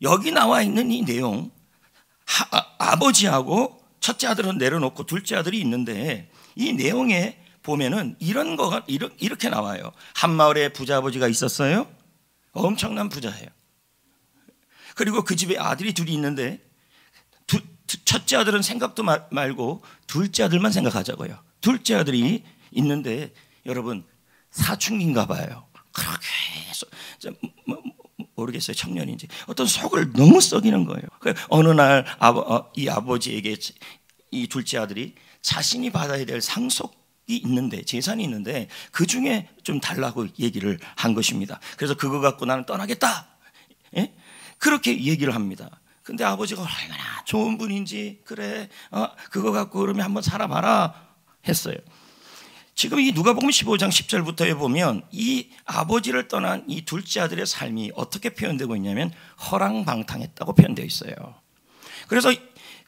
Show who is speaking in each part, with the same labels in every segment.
Speaker 1: 여기 나와 있는 이 내용, 아버지하고 첫째 아들은 내려놓고 둘째 아들이 있는데 이 내용에 보면은 이런 거가 이렇게 나와요. 한 마을에 부자 아버지가 있었어요. 엄청난 부자예요. 그리고 그 집에 아들이 둘이 있는데 첫째 아들은 생각도 말고 둘째 아들만 생각하자고요. 둘째 아들이 있는데 여러분 사춘기인가 봐요. 그렇게 모르겠어요. 청년인지 어떤 속을 너무 썩이는 거예요. 어느 날 이 아버지에게 이 둘째 아들이 자신이 받아야 될 상속이 있는데, 재산이 있는데 그 중에 좀 달라고 얘기를 한 것입니다. 그래서 그거 갖고 나는 떠나겠다, 예? 그렇게 얘기를 합니다. 근데 아버지가 얼마나 좋은 분인지, 그래 그거 갖고 그러면 한번 살아봐라 했어요. 지금 이 누가복음 15장 10절부터에 보면 이 아버지를 떠난 이 둘째 아들의 삶이 어떻게 표현되고 있냐면 허랑방탕했다고 표현되어 있어요. 그래서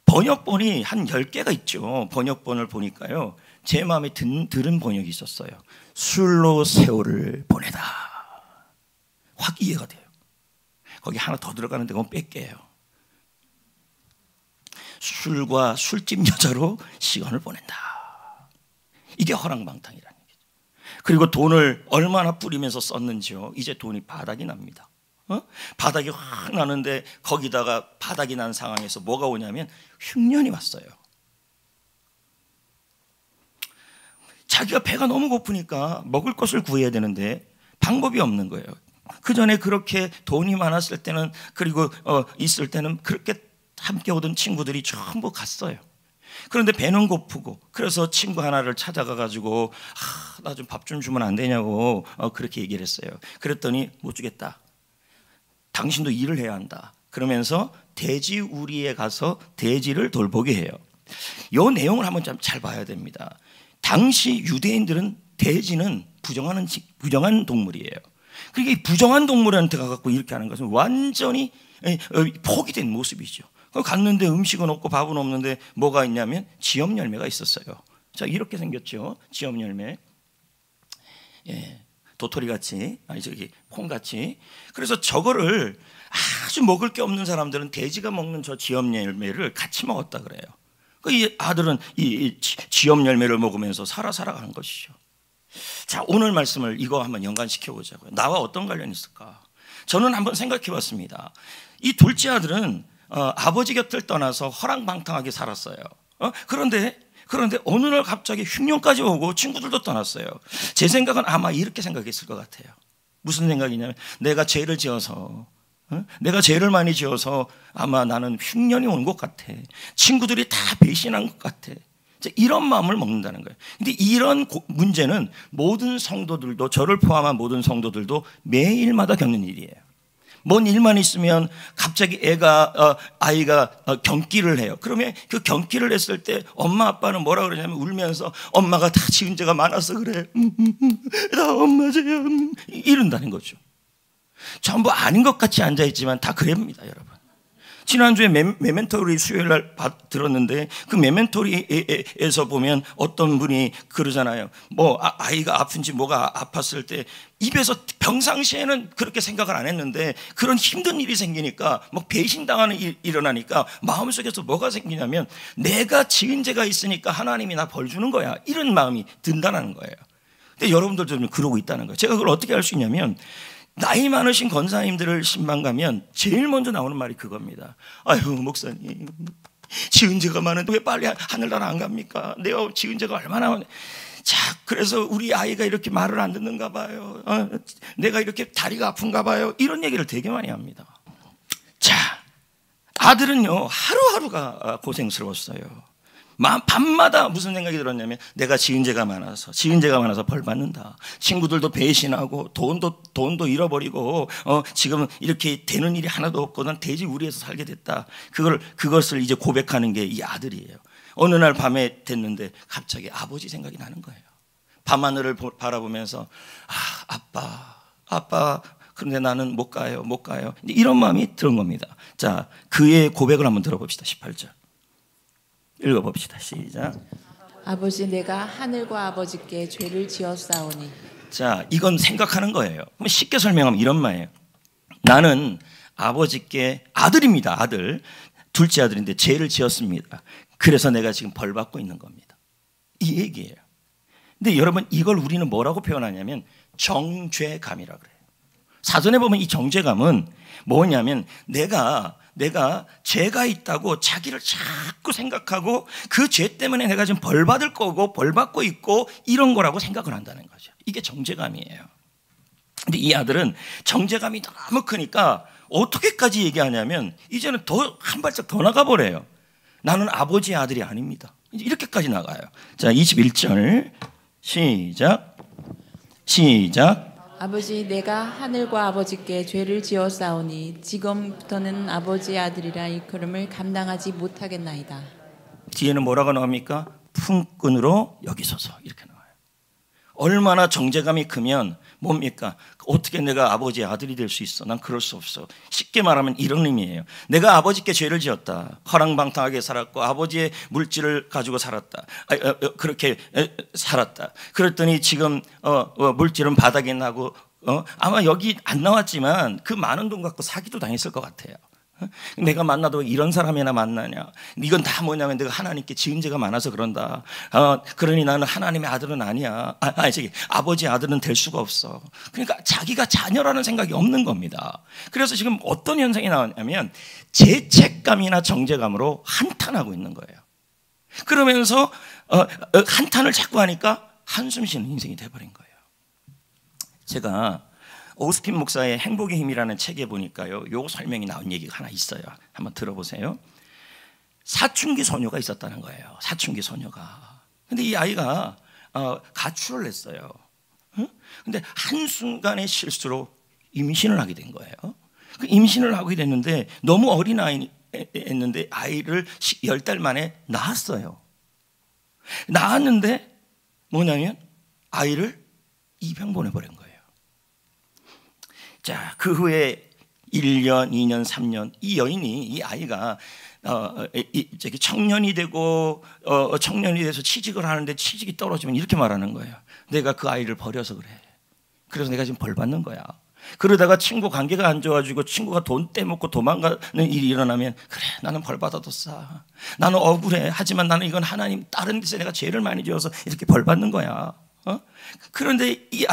Speaker 1: 번역본이 한 10개가 있죠. 번역본을 보니까요, 제 마음에 들은 번역이 있었어요. 술로 세월을 보내다. 확 이해가 돼요. 거기 하나 더 들어가는데 그건 뺄게요. 술과 술집 여자로 시간을 보낸다. 이게 허랑방탕이라는 얘기죠. 그리고 돈을 얼마나 뿌리면서 썼는지요. 이제 돈이 바닥이 납니다. 바닥이 확 나는데 거기다가 바닥이 난 상황에서 뭐가 오냐면 흉년이 왔어요. 자기가 배가 너무 고프니까 먹을 것을 구해야 되는데 방법이 없는 거예요. 그 전에 그렇게 돈이 많았을 때는, 그리고 있을 때는 그렇게 함께 오던 친구들이 전부 갔어요. 그런데 배는 고프고, 그래서 친구 하나를 찾아가 가지고 나 좀 밥 좀 주면 안 되냐고 그렇게 얘기를 했어요. 그랬더니 못 주겠다. 당신도 일을 해야 한다. 그러면서 돼지 우리에 가서 돼지를 돌보게 해요. 이 내용을 한번 좀 잘 봐야 됩니다. 당시 유대인들은 돼지는 부정한 동물이에요. 그러니까 이 부정한 동물한테 가갖고 이렇게 하는 것은 완전히 포기된 모습이죠. 갔는데 음식은 없고 밥은 없는데 뭐가 있냐면 지엽 열매가 있었어요. 자, 이렇게 생겼죠. 지엽 열매. 예, 도토리같이, 아니 저기 콩같이. 그래서 저거를 아주 먹을 게 없는 사람들은 돼지가 먹는 저 지엽 열매를 같이 먹었다 그래요. 이 아들은 이 지엽 열매를 먹으면서 살아가는 것이죠. 자, 오늘 말씀을 이거 한번 연관시켜 보자고요. 나와 어떤 관련이 있을까? 저는 한번 생각해 봤습니다. 이 둘째 아들은 아버지 곁을 떠나서 허랑방탕하게 살았어요. 그런데 어느 날 갑자기 흉년까지 오고 친구들도 떠났어요. 제 생각은 아마 이렇게 생각했을 것 같아요. 무슨 생각이냐면 내가 죄를 많이 지어서 아마 나는 흉년이 온 것 같아. 친구들이 다 배신한 것 같아. 이런 마음을 먹는다는 거예요. 근데 이런 문제는 모든 성도들도, 저를 포함한 모든 성도들도 매일마다 겪는 일이에요. 뭔 일만 있으면 갑자기 아이가 경기를 해요. 그러면 그 경기를 했을 때 엄마 아빠는 뭐라 그러냐면 울면서 엄마가 다 지은 죄가 많아서 그래. 나 엄마 죄야. 이런다는 거죠. 전부 아닌 것 같이 앉아있지만 다 그럽니다, 여러분. 지난주에 메멘토리 수요일 날 들었는데 그 메멘토리에서 보면 어떤 분이 그러잖아요. 뭐 아이가 아픈지 뭐가 아팠을 때 입에서 평상시에는 그렇게 생각을 안 했는데 그런 힘든 일이 생기니까 뭐 배신당하는 일이 일어나니까 마음속에서 뭐가 생기냐면 내가 지은 죄가 있으니까 하나님이 나 벌 주는 거야, 이런 마음이 든다는 거예요. 근데 여러분들도 좀 그러고 있다는 거예요. 제가 그걸 어떻게 알 수 있냐면 나이 많으신 권사님들을 신방 가면 제일 먼저 나오는 말이 그겁니다. 아유 목사님, 지은 죄가 많은데 왜 빨리 하늘나라 안 갑니까? 내가 지은 죄가 얼마나 많은데. 자, 그래서 우리 아이가 이렇게 말을 안 듣는가 봐요. 내가 이렇게 다리가 아픈가 봐요. 이런 얘기를 되게 많이 합니다. 자, 아들은요 하루하루가 고생스러웠어요. 밤마다 무슨 생각이 들었냐면 내가 지은 죄가 많아서 벌 받는다. 친구들도 배신하고 돈도 잃어버리고 지금 이렇게 되는 일이 하나도 없고 난 돼지 우리에서 살게 됐다. 그것을 이제 고백하는 게 이 아들이에요. 어느 날 밤에 됐는데 갑자기 아버지 생각이 나는 거예요. 밤하늘을 바라보면서 아빠 그런데 나는 못 가요. 이런 마음이 드는 겁니다. 자, 그의 고백을 한번 들어봅시다. 18절 읽어봅시다. 시작.
Speaker 2: 아버지, 내가 하늘과 아버지께 죄를 지었사오니.
Speaker 1: 자, 이건 생각하는 거예요. 쉽게 설명하면 이런 말이에요. 나는 아버지께 아들입니다. 아들. 둘째 아들인데 죄를 지었습니다. 그래서 내가 지금 벌 받고 있는 겁니다. 이 얘기예요. 근데 여러분 이걸 우리는 뭐라고 표현하냐면 정죄감이라고 그래요. 사전에 보면 이 정죄감은 뭐냐면 내가 죄가 있다고 자기를 자꾸 생각하고 그 죄 때문에 내가 지금 벌 받을 거고 벌 받고 있고 이런 거라고 생각을 한다는 거죠. 이게 정죄감이에요. 근데 이 아들은 정죄감이 너무 크니까 어떻게까지 얘기하냐면 이제는 더 한 발짝 더 나가버려요. 나는 아버지의 아들이 아닙니다. 이렇게까지 나가요. 자, 21절 시작.
Speaker 2: 아버지, 내가 하늘과 아버지께 죄를 지었사오니 지금부터는 아버지의 아들이라 일컬음을 감당하지 못하겠나이다.
Speaker 1: 뒤에는 뭐라고 나옵니까? 품꾼으로 여기소서 이렇게 나와요. 얼마나 정죄감이 크면 뭡니까? 어떻게 내가 아버지의 아들이 될 수 있어? 난 그럴 수 없어. 쉽게 말하면 이런 의미예요. 내가 아버지께 죄를 지었다. 허랑방탕하게 살았고 아버지의 물질을 가지고 살았다. 그렇게 살았다. 그랬더니 지금 물질은 바닥에 나고 아마 여기 안 나왔지만 그 많은 돈 갖고 사기도 당했을 것 같아요. 내가 만나도 이런 사람이나 만나냐. 이건 다 뭐냐면 내가 하나님께 지은 죄가 많아서 그런다. 그러니 나는 하나님의 아들은 아니야. 아버지의 아들은 될 수가 없어. 그러니까 자기가 자녀라는 생각이 없는 겁니다. 그래서 지금 어떤 현상이 나왔냐면 죄책감이나 정죄감으로 한탄하고 있는 거예요. 그러면서 한탄을 자꾸 하니까 한숨 쉬는 인생이 돼버린 거예요. 제가 오스틴 목사의 행복의 힘이라는 책에 보니까요, 요 설명이 나온 얘기가 하나 있어요. 한번 들어보세요. 사춘기 소녀가 있었다는 거예요. 사춘기 소녀가. 근데 이 아이가 가출을 했어요. 근데 한순간의 실수로 임신을 하게 된 거예요. 그 임신을 하게 됐는데 너무 어린 아이였는데 아이를 10달 만에 낳았어요. 낳았는데 뭐냐면 아이를 입양 보내버린 거예요. 자, 그 후에 1년, 2년, 3년 이 여인이, 이 아이가 청년이 되고 청년이 돼서 취직을 하는데 취직이 떨어지면 이렇게 말하는 거예요. 내가 그 아이를 버려서 그래. 그래서 내가 지금 벌 받는 거야. 그러다가 친구 관계가 안 좋아지고 친구가 돈 떼먹고 도망가는 일이 일어나면 그래, 나는 벌 받아도 싸. 나는 억울해. 하지만 나는 이건 하나님 다른 데서 내가 죄를 많이 지어서 이렇게 벌 받는 거야. 그런데 이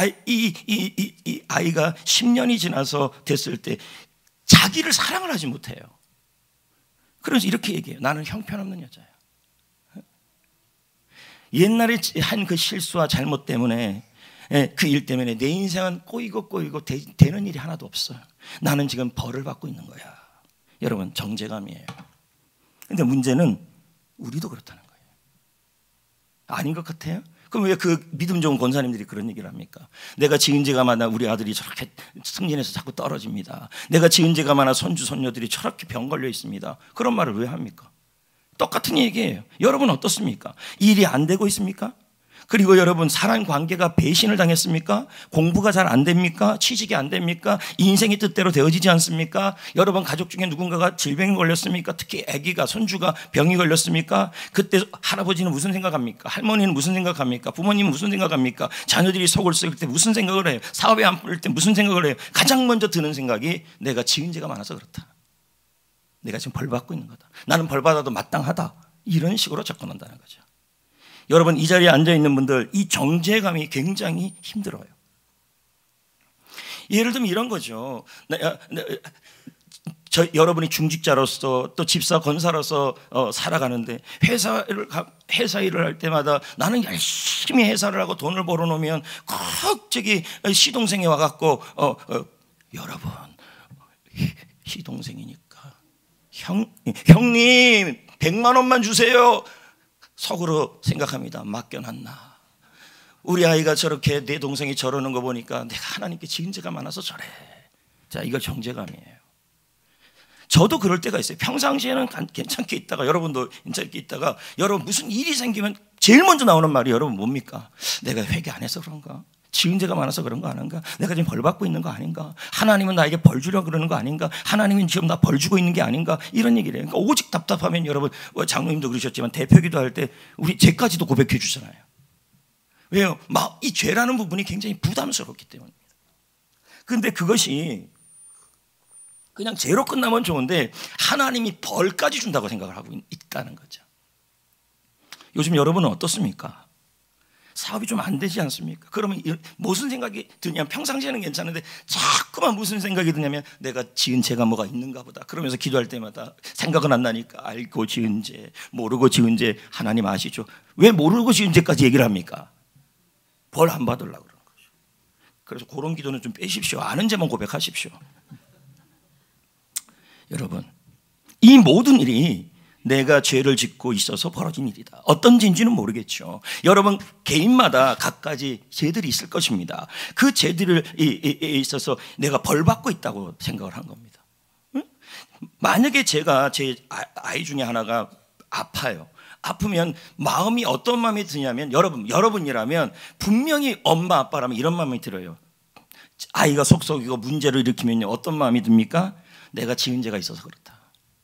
Speaker 1: 아이가 10년이 지나서 됐을 때 자기를 사랑을 하지 못해요. 그래서 이렇게 얘기해요. 나는 형편없는 여자야. 옛날에 한 그 실수와 잘못 때문에, 그 일 때문에 내 인생은 꼬이고 되는 일이 하나도 없어요. 나는 지금 벌을 받고 있는 거야. 여러분, 정죄감이에요. 근데 문제는 우리도 그렇다는 거예요. 아닌 것 같아요? 그럼 왜 그 믿음 좋은 권사님들이 그런 얘기를 합니까? 내가 지은 죄가 많아 우리 아들이 저렇게 승진해서 자꾸 떨어집니다. 내가 지은 죄가 많아 손주 손녀들이 저렇게 병 걸려 있습니다. 그런 말을 왜 합니까? 똑같은 얘기예요. 여러분 어떻습니까? 일이 안 되고 있습니까? 그리고 여러분 사람 관계가 배신을 당했습니까? 공부가 잘 안 됩니까? 취직이 안 됩니까? 인생이 뜻대로 되어지지 않습니까? 여러분 가족 중에 누군가가 질병이 걸렸습니까? 특히 아기가, 손주가 병이 걸렸습니까? 그때 할아버지는 무슨 생각합니까? 할머니는 무슨 생각합니까? 부모님은 무슨 생각합니까? 자녀들이 속을 썩을 때 무슨 생각을 해요? 사업에 안 풀릴 때 무슨 생각을 해요? 가장 먼저 드는 생각이 내가 지은 죄가 많아서 그렇다. 내가 지금 벌 받고 있는 거다. 나는 벌 받아도 마땅하다. 이런 식으로 접근한다는 거죠. 여러분 이 자리에 앉아있는 분들 이 정죄감이 굉장히 힘들어요. 예를 들면 이런 거죠. 여러분이 중직자로서 또 집사 권사로서 살아가는데 회사 일을 할 때마다 나는 열심히 회사를 하고 돈을 벌어놓으면 꼭 저기 시동생이 와갖고 여러분 시동생이니까 형님 100만 원만 주세요. 속으로 생각합니다. 맡겨놨나. 우리 아이가 저렇게 내 동생이 저러는 거 보니까 내가 하나님께 지은 죄가 많아서 저래. 자, 이거 정죄감이에요. 저도 그럴 때가 있어요. 평상시에는 괜찮게 있다가 여러분도 괜찮게 있다가 여러분 무슨 일이 생기면 제일 먼저 나오는 말이 여러분 뭡니까? 내가 회개 안 해서 그런가? 지은 죄가 많아서 그런 거 아닌가? 내가 지금 벌 받고 있는 거 아닌가? 하나님은 나에게 벌 주려고 그러는 거 아닌가? 하나님은 지금 나 벌 주고 있는 게 아닌가? 이런 얘기를 해요. 그러니까 오직 답답하면 여러분 장로님도 그러셨지만 대표기도 할 때 우리 죄까지도 고백해 주잖아요. 왜요? 막 이 죄라는 부분이 굉장히 부담스럽기 때문입니다. 그런데 그것이 그냥 죄로 끝나면 좋은데 하나님이 벌까지 준다고 생각을 하고 있다는 거죠. 요즘 여러분은 어떻습니까? 사업이 좀 안 되지 않습니까? 그러면 무슨 생각이 드냐면 평상시에는 괜찮은데 자꾸만 무슨 생각이 드냐면 내가 지은 죄가 뭐가 있는가 보다. 그러면서 기도할 때마다 생각은 안 나니까 알고 지은 죄, 모르고 지은 죄 하나님 아시죠? 왜 모르고 지은 죄까지 얘기를 합니까? 벌 안 받으려고 그러는 거죠. 그래서 그런 기도는 좀 빼십시오. 아는 죄만 고백하십시오. 여러분, 이 모든 일이 내가 죄를 짓고 있어서 벌어진 일이다. 어떤 죄인지는 모르겠죠. 여러분 개인마다 각가지 죄들이 있을 것입니다. 그 죄들에 있어서 내가 벌 받고 있다고 생각을 한 겁니다. 응? 만약에 제가 제 아이 중에 하나가 아파요. 아프면 마음이 어떤 마음이 드냐면 여러분이라면 분명히 엄마 아빠라면 이런 마음이 들어요. 아이가 속썩이고 문제를 일으키면 어떤 마음이 듭니까? 내가 지은 죄가 있어서 그렇다.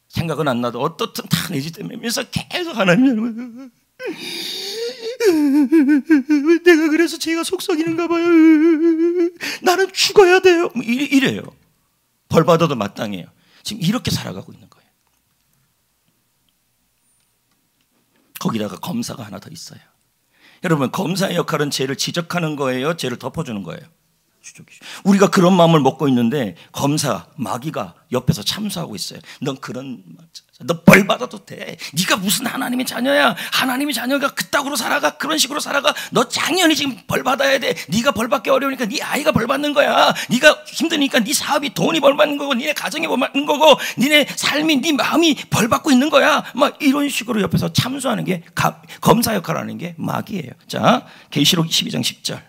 Speaker 1: 생각은 안 나도 어떻든 다 내 짓 때문에 면서 계속 하나님 내가 그래서 죄가 속썩이는가 봐요. 나는 죽어야 돼요. 이래요. 벌 받아도 마땅해요. 지금 이렇게 살아가고 있는 거예요. 거기다가 검사가 하나 더 있어요. 여러분 검사의 역할은 죄를 지적하는 거예요? 죄를 덮어주는 거예요? 우리가 그런 마음을 먹고 있는데 검사 마귀가 옆에서 참수하고 있어요. 넌 너 벌 받아도 돼. 네가 무슨 하나님의 자녀야. 하나님의 자녀가 그따구로 살아가. 그런 식으로 살아가. 너 당연히 지금 벌 받아야 돼. 네가 벌 받기 어려우니까 네 아이가 벌 받는 거야. 네가 힘드니까 네 사업이 돈이 벌 받는 거고 니네 가정이 벌 받는 거고 니네 삶이 네 마음이 벌 받고 있는 거야. 막 이런 식으로 옆에서 참수하는 게 검사 역할을 하는 게 마귀예요. 자, 계시록 12장 10절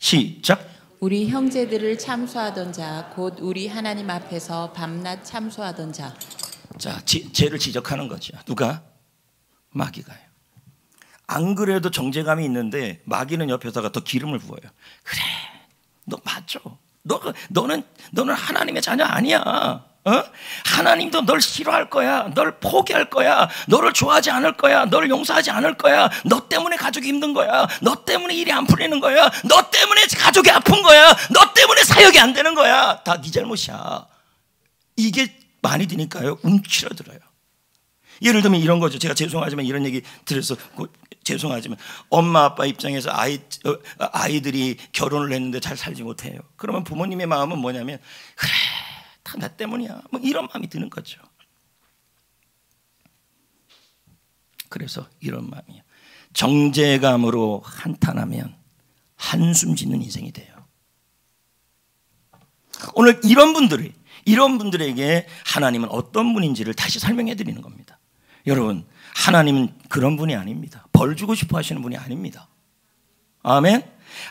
Speaker 1: 시작.
Speaker 2: 우리 형제들을 참수하던 자, 곧 우리 하나님 앞에서 밤낮 참수하던 자.
Speaker 1: 자, 죄를 지적하는 거죠. 누가? 마귀가요. 안 그래도 정죄감이 있는데 마귀는 옆에다가 더 기름을 부어요. 그래, 너 맞죠? 너는 하나님의 자녀 아니야. 하나님도 널 싫어할 거야. 널 포기할 거야. 너를 좋아하지 않을 거야. 너를 용서하지 않을 거야. 너 때문에 가족이 힘든 거야. 너 때문에 일이 안 풀리는 거야. 너 때문에 가족이 아픈 거야. 너 때문에 사역이 안 되는 거야. 다 네 잘못이야. 이게 많이 드니까요 움츠러들어요. 예를 들면 이런 거죠. 제가 죄송하지만 이런 얘기 드려서 죄송하지만 엄마 아빠 입장에서 아이들이 결혼을 했는데 잘 살지 못해요. 그러면 부모님의 마음은 뭐냐면 그래 다 나 때문이야. 뭐 이런 마음이 드는 거죠. 그래서 이런 마음이에요. 정죄감으로 한탄하면 한숨 짓는 인생이 돼요. 오늘 이런 분들에게 하나님은 어떤 분인지를 다시 설명해 드리는 겁니다. 여러분, 하나님은 그런 분이 아닙니다. 벌 주고 싶어 하시는 분이 아닙니다. 아멘.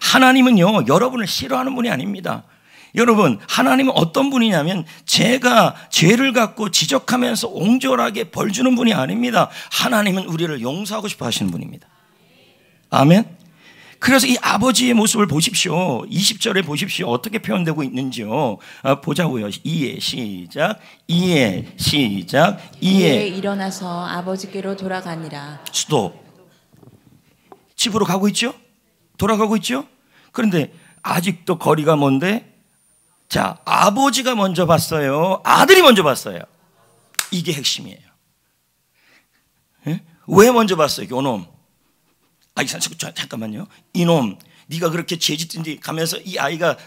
Speaker 1: 하나님은요 여러분을 싫어하는 분이 아닙니다. 여러분, 하나님은 어떤 분이냐면 제가 죄를 갖고 지적하면서 옹졸하게 벌 주는 분이 아닙니다. 하나님은 우리를 용서하고 싶어 하시는 분입니다. 아멘. 그래서 이 아버지의 모습을 보십시오. 20절에 보십시오. 어떻게 표현되고 있는지요. 보자고요. 이에 시작. 이에
Speaker 2: 일어나서 아버지께로 돌아가니라.
Speaker 1: 스톱. 집으로 가고 있죠? 돌아가고 있죠? 그런데 아직도 거리가 먼데 자, 아버지가 먼저 봤어요? 아들이 먼저 봤어요? 이게 핵심이에요. 예? 왜 먼저 봤어요? 요놈. 잠깐만요. 이놈, 네가 그렇게 죄짓던 뒤 가면서 이 아이가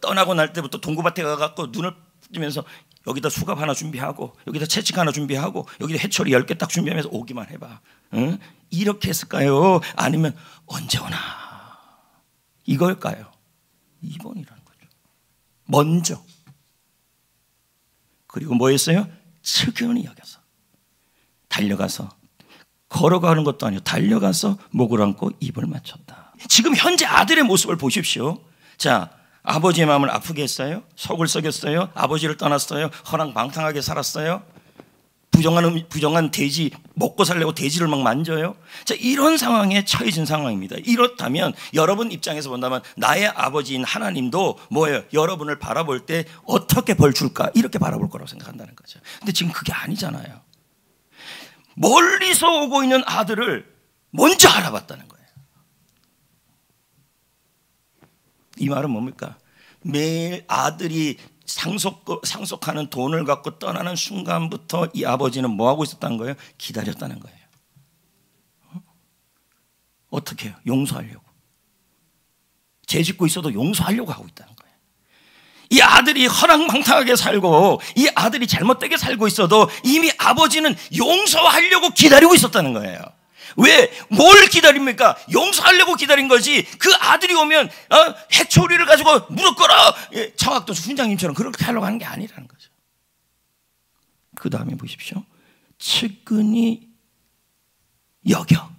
Speaker 1: 떠나고 날 때부터 동구밭에 가갖고 눈을 뜨면서 여기다 수갑 하나 준비하고 여기다 채찍 하나 준비하고 여기다 해초리 10개 딱 준비하면서 오기만 해봐. 응? 이렇게 했을까요? 아니면 언제 오나? 이걸까요? 2번이라는 거죠. 먼저. 그리고 뭐 했어요? 측은히 여겨서 달려가서 걸어가는 것도 아니고 달려가서 목을 안고 입을 맞췄다. 지금 현재 아들의 모습을 보십시오. 자, 아버지의 마음을 아프게 했어요? 속을 썩였어요? 아버지를 떠났어요? 허랑방탕하게 살았어요? 부정한 돼지 먹고 살려고 돼지를 막 만져요? 자, 이런 상황에 처해진 상황입니다. 이렇다면 여러분 입장에서 본다면 나의 아버지인 하나님도 뭐예요? 여러분을 바라볼 때 어떻게 벌 줄까? 이렇게 바라볼 거라고 생각한다는 거죠. 근데 지금 그게 아니잖아요. 멀리서 오고 있는 아들을 먼저 알아봤다는 거예요. 이 말은 뭡니까? 매일 아들이 상속하는 돈을 갖고 떠나는 순간부터 이 아버지는 뭐 하고 있었다는 거예요? 기다렸다는 거예요. 어떻게 해요? 용서하려고. 죄 짓고 있어도 용서하려고 하고 있다는 거예요. 이 아들이 허랑방탕하게 살고 이 아들이 잘못되게 살고 있어도 이미 아버지는 용서하려고 기다리고 있었다는 거예요. 왜? 뭘 기다립니까? 용서하려고 기다린 거지. 그 아들이 오면 해초리를 가지고 무릎 꿇어, 청학도 훈장님처럼 그렇게 하려고 하는 게 아니라는 거죠. 그 다음에 보십시오. 측은히 여겨.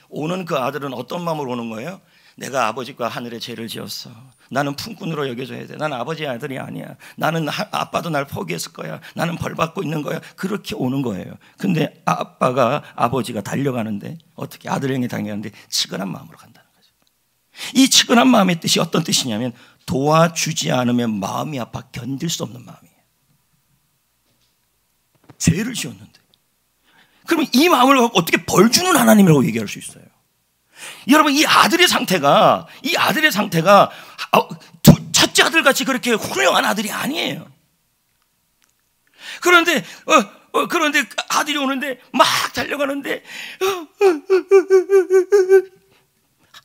Speaker 1: 오는 그 아들은 어떤 마음으로 오는 거예요? 내가 아버지과 하늘의 죄를 지었어. 나는 품꾼으로 여겨줘야 돼. 나는 아버지의 아들이 아니야. 나는 아빠도 날 포기했을 거야. 나는 벌 받고 있는 거야. 그렇게 오는 거예요. 근데 아버지가 달려가는데 어떻게 아들 형이 당하는데 측은한 마음으로 간다는 거죠. 이 측은한 마음의 뜻이 어떤 뜻이냐면 도와주지 않으면 마음이 아파 견딜 수 없는 마음이에요. 죄를 지었는데 그러면 이 마음을 갖고 어떻게 벌 주는 하나님이라고 얘기할 수 있어요? 여러분, 이 아들의 상태가 첫째 아들 같이 그렇게 훌륭한 아들이 아니에요. 그런데 아들이 오는데 막 달려가는데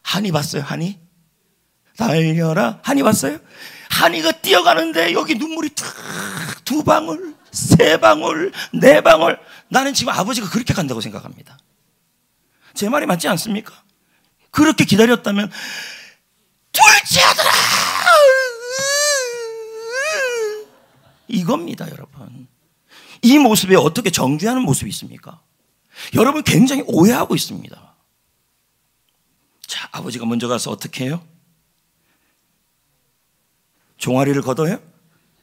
Speaker 1: 한이 봤어요? 한이? 달려라. 한이 봤어요? 한이가 뛰어가는데 여기 눈물이 탁 두 방울, 세 방울, 네 방울. 나는 지금 아버지가 그렇게 간다고 생각합니다. 제 말이 맞지 않습니까? 그렇게 기다렸다면 둘째 아들아 이겁니다. 여러분, 이 모습에 어떻게 정죄하는 모습이 있습니까? 여러분 굉장히 오해하고 있습니다. 자, 아버지가 먼저 가서 어떻게 해요? 종아리를 걷어요?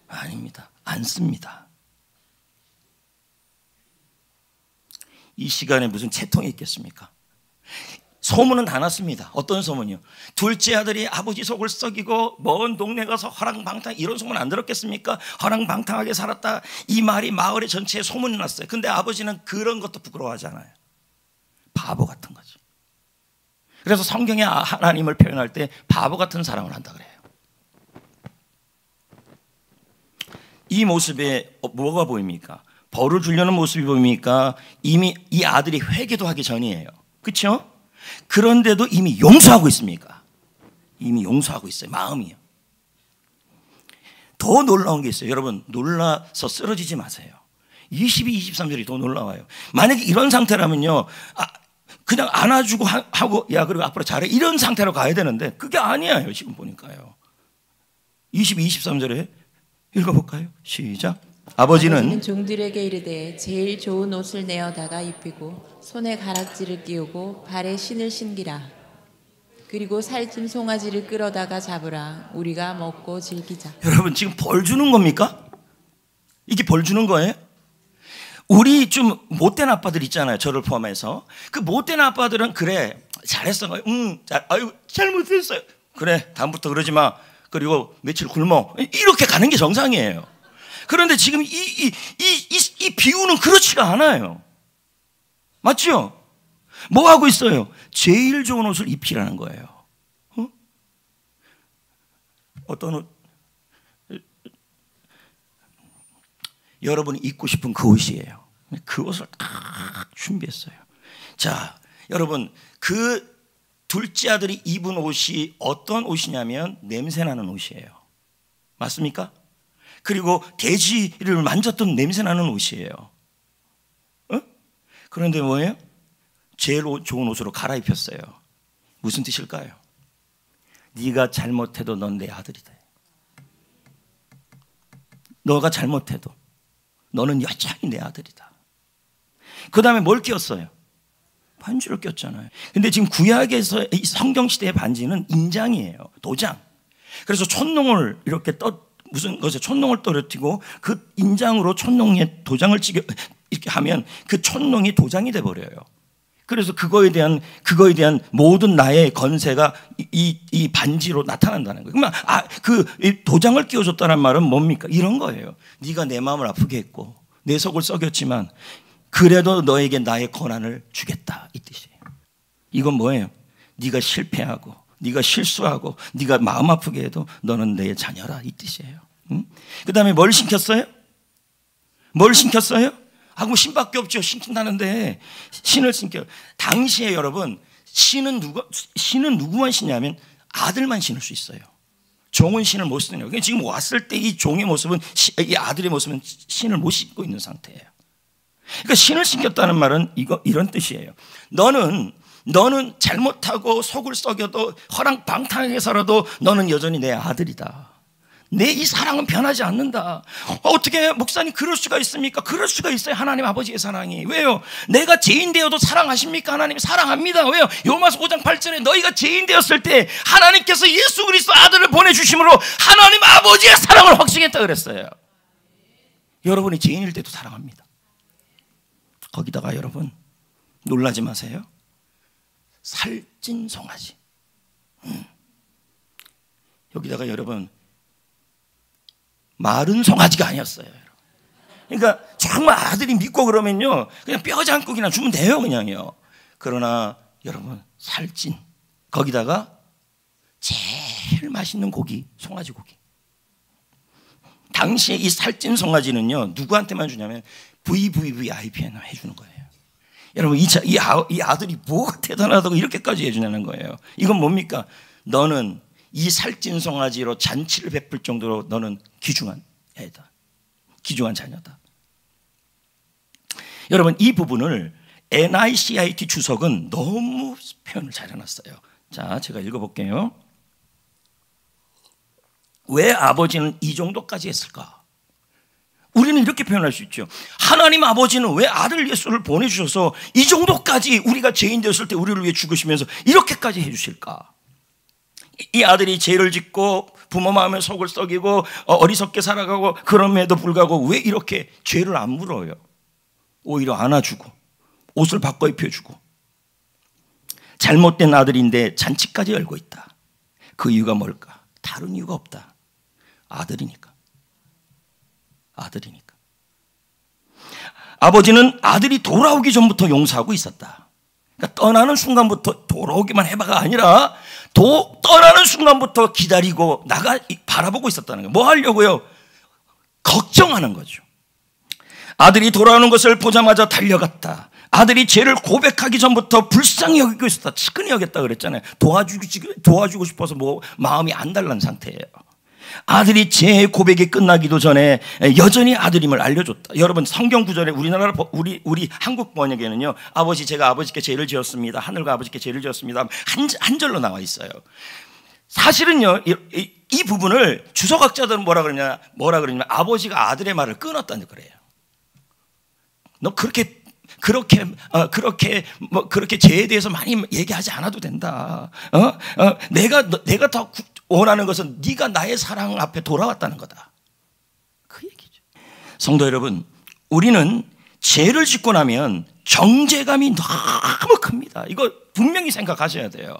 Speaker 1: 아닙니다. 안습니다. 이 시간에 무슨 채통이 있겠습니까? 소문은 다 났습니다. 어떤 소문이요? 둘째 아들이 아버지 속을 썩이고 먼 동네 가서 허랑방탕, 이런 소문 안 들었겠습니까? 허랑방탕하게 살았다, 이 말이 마을의 전체에 소문이 났어요. 근데 아버지는 그런 것도 부끄러워하잖아요. 바보 같은 거죠. 그래서 성경에 하나님을 표현할 때 바보 같은 사랑을 한다 그래요. 이 모습에 뭐가 보입니까? 벌을 주려는 모습이 보입니까? 이미 이 아들이 회개도 하기 전이에요. 그렇죠? 그런데도 이미 용서하고 있습니까? 이미 용서하고 있어요. 마음이요. 더 놀라운 게 있어요. 여러분, 놀라서 쓰러지지 마세요. 22, 23절이 더 놀라워요. 만약에 이런 상태라면요, 그냥 안아주고 하고 야 그리고 앞으로 잘해 이런 상태로 가야 되는데 그게 아니에요. 지금 보니까요. 22, 23절에 읽어볼까요? 시작. 아버지는
Speaker 2: 종들에게 이르되 제일 좋은 옷을 내어다가 입히고 손에 가락지를 끼우고 발에 신을 신기라. 그리고 살찐 송아지를 끌어다가 잡으라. 우리가 먹고 즐기자. 여러분, 지금 벌 주는 겁니까?
Speaker 1: 이게 벌 주는 거예요? 우리 좀 못된 아빠들 있잖아요. 저를 포함해서. 그 못된 아빠들은 그래 잘했어. 아유 잘못했어요. 그래 다음부터 그러지 마. 그리고 며칠 굶어. 이렇게 가는 게 정상이에요. 그런데 지금 이 비유는 그렇지가 않아요. 맞죠? 뭐 하고 있어요? 제일 좋은 옷을 입히라는 거예요. 어떤 옷? 여러분이 입고 싶은 그 옷이에요. 그 옷을 딱 준비했어요. 자, 여러분, 그 둘째 아들이 입은 옷이 어떤 옷이냐면 냄새나는 옷이에요. 맞습니까? 그리고 돼지를 만졌던 냄새나는 옷이에요. 그런데 뭐예요? 제일 좋은 옷으로 갈아입혔어요. 무슨 뜻일까요? 네가 잘못해도 넌 내 아들이다. 너가 잘못해도 너는 여전히 내 아들이다. 그 다음에 뭘 끼웠어요? 반지를 꼈잖아요. 근데 지금 구약에서 이 성경시대의 반지는 인장이에요. 도장. 그래서 촛농을 이렇게 무슨 것에 촛농을 떨어뜨리고 그 인장으로 촛농에 도장을 이렇게 하면 그 촛농이 도장이 돼 버려요. 그래서 그거에 대한 모든 나의 건세가 이 반지로 나타난다는 거예요. 그러면 그 도장을 끼워줬다는 말은 뭡니까? 이런 거예요. 네가 내 마음을 아프게 했고 내 속을 썩였지만 그래도 너에게 나의 권한을 주겠다, 이 뜻이에요. 이건 뭐예요? 네가 실패하고 네가 실수하고 네가 마음 아프게 해도 너는 내 자녀라, 이 뜻이에요. 그 다음에 뭘 신켰어요? 뭘 신켰어요? 뭐 신밖에 없죠. 신긴다는데 신을 신겨요. 당시에 여러분, 신은 누구만 신냐면 아들만 신을 수 있어요. 종은 신을 못 신어요. 지금 왔을 때 이 종의 모습은, 이 아들의 모습은 신을 못 신고 있는 상태예요. 그러니까 신을 신겼다는 말은 이런 뜻이에요. 너는 잘못하고 속을 썩여도 허랑방탕하게 살아도 너는 여전히 내 아들이다. 내 이 사랑은 변하지 않는다. 어떻게 목사님 그럴 수가 있습니까? 그럴 수가 있어요. 하나님 아버지의 사랑이. 왜요? 내가 죄인 되어도 사랑하십니까? 하나님 사랑합니다. 왜요? 요마서 5장 8절에 너희가 죄인 되었을 때 하나님께서 예수 그리스도 아들을 보내주심으로 하나님 아버지의 사랑을 확증했다 그랬어요. 여러분이 죄인일 때도 사랑합니다. 거기다가 여러분 놀라지 마세요. 살찐 송아지. 여기다가 여러분 마른 송아지가 아니었어요. 그러니까 정말 아들이 믿고 그러면요 그냥 뼈장국이나 주면 돼요, 그냥요. 그러나 여러분 살찐, 거기다가 제일 맛있는 고기, 송아지 고기. 당시에 이 살찐 송아지는요 누구한테만 주냐면 VVVIP에만 해주는 거예요. 여러분 이 아들이 뭐가 대단하다고 이렇게까지 해주냐는 거예요. 이건 뭡니까? 너는 이 살찐 송아지로 잔치를 베풀 정도로 너는 귀중한 애다. 귀중한 자녀다. 여러분 이 부분을 NICIT 주석은 너무 표현을 잘 해놨어요. 자, 제가 읽어볼게요. 왜 아버지는 이 정도까지 했을까? 우리는 이렇게 표현할 수 있죠. 하나님 아버지는 왜 아들 예수를 보내주셔서 이 정도까지 우리가 죄인 되었을 때 우리를 위해 죽으시면서 이렇게까지 해주실까? 이 아들이 죄를 짓고 부모 마음에 속을 썩이고 어리석게 살아가고 그럼에도 불구하고 왜 이렇게 죄를 안 물어요? 오히려 안아주고 옷을 바꿔 입혀주고 잘못된 아들인데 잔치까지 열고 있다. 그 이유가 뭘까? 다른 이유가 없다. 아들이니까. 아버지는 아들이 돌아오기 전부터 용서하고 있었다. 그러니까 떠나는 순간부터 돌아오기만 해봐가 아니라 떠나는 순간부터 기다리고 바라보고 있었다는 거예요. 뭐 하려고요? 걱정하는 거죠. 아들이 돌아오는 것을 보자마자 달려갔다. 아들이 죄를 고백하기 전부터 불쌍히 여기고 있었다. 측은히 여겼다 그랬잖아요. 도와주고 싶어서 뭐 마음이 안 달란 상태예요. 아들이 죄 고백이 끝나기도 전에 여전히 아들임을 알려줬다. 여러분 성경 구절에 우리 한국 번역에는요, 제가 아버지께 죄를 지었습니다. 하늘과 아버지께 죄를 지었습니다. 한 절로 나와 있어요. 사실은요, 이 부분을 주석학자들은 뭐라 그러냐면 아버지가 아들의 말을 끊었다는 그래요. 너 그렇게 죄에 대해서 많이 얘기하지 않아도 된다. 내가 더 원하는 것은 네가 나의 사랑 앞에 돌아왔다는 거다. 그 얘기죠. 성도 여러분, 우리는 죄를 짓고 나면 정죄감이 너무 큽니다. 이거 분명히 생각하셔야 돼요.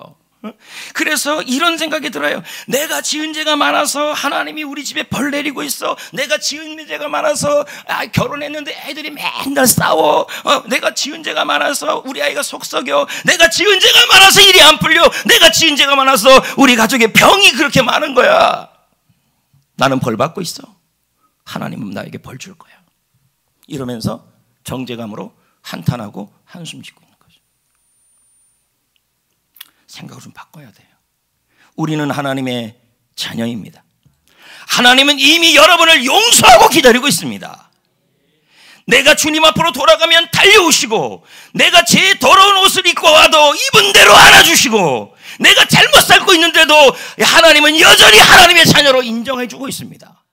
Speaker 1: 그래서 이런 생각이 들어요. 내가 지은 죄가 많아서 하나님이 우리 집에 벌 내리고 있어. 내가 지은 죄가 많아서 결혼했는데 애들이 맨날 싸워. 내가 지은 죄가 많아서 우리 아이가 속 썩여. 내가 지은 죄가 많아서 일이 안 풀려. 내가 지은 죄가 많아서 우리 가족에 병이 그렇게 많은 거야. 나는 벌 받고 있어. 하나님은 나에게 벌 줄 거야. 이러면서 정죄감으로 한탄하고 한숨 짓고 있는 거죠. 생각을 좀 바꿔야 돼요. 우리는 하나님의 자녀입니다. 하나님은 이미 여러분을 용서하고 기다리고 있습니다. 내가 주님 앞으로 돌아가면 달려오시고, 내가 제 더러운 옷을 입고 와도 입은 대로 안아주시고, 내가 잘못 살고 있는데도 하나님은 여전히 하나님의 자녀로 인정해주고 있습니다.